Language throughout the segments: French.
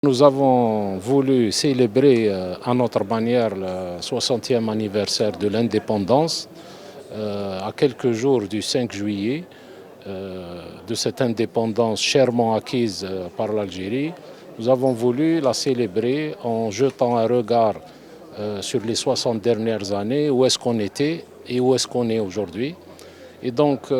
Nous avons voulu célébrer à notre manière le 60e anniversaire de l'indépendance à quelques jours du 5 juillet, de cette indépendance chèrement acquise par l'Algérie. Nous avons voulu la célébrer en jetant un regard sur les 60 dernières années, où est-ce qu'on était et où est-ce qu'on est aujourd'hui. Et donc,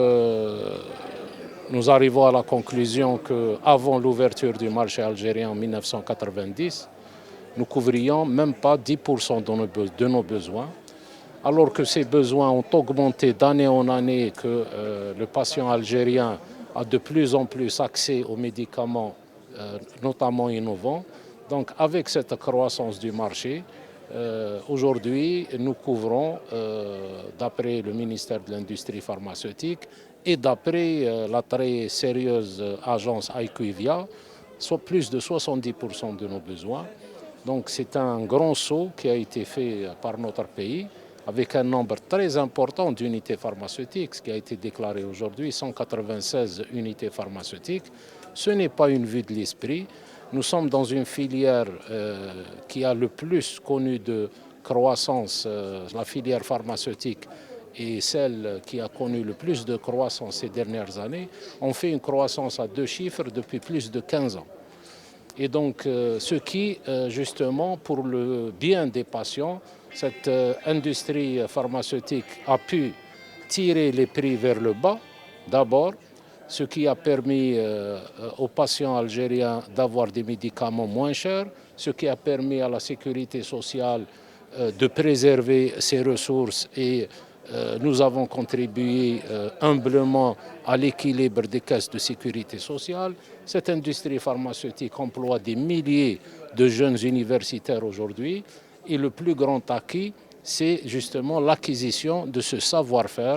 nous arrivons à la conclusion qu'avant l'ouverture du marché algérien en 1990, nous couvrions même pas 10% de nos besoins, alors que ces besoins ont augmenté d'année en année, que le patient algérien a de plus en plus accès aux médicaments, notamment innovants. Donc avec cette croissance du marché, aujourd'hui, nous couvrons, d'après le ministère de l'Industrie pharmaceutique et d'après la très sérieuse agence IQVIA, soit plus de 70% de nos besoins. Donc c'est un grand saut qui a été fait par notre pays, avec un nombre très important d'unités pharmaceutiques, ce qui a été déclaré aujourd'hui, 196 unités pharmaceutiques. Ce n'est pas une vue de l'esprit. Nous sommes dans une filière qui a le plus connu de croissance, la filière pharmaceutique, et celle qui a connu le plus de croissance ces dernières années. On fait une croissance à 2 chiffres depuis plus de 15 ans. Et donc, ce qui, justement, pour le bien des patients, cette industrie pharmaceutique a pu tirer les prix vers le bas, d'abord, ce qui a permis aux patients algériens d'avoir des médicaments moins chers, ce qui a permis à la sécurité sociale de préserver ses ressources, et nous avons contribué humblement à l'équilibre des caisses de sécurité sociale. Cette industrie pharmaceutique emploie des milliers de jeunes universitaires aujourd'hui, et le plus grand acquis, c'est justement l'acquisition de ce savoir-faire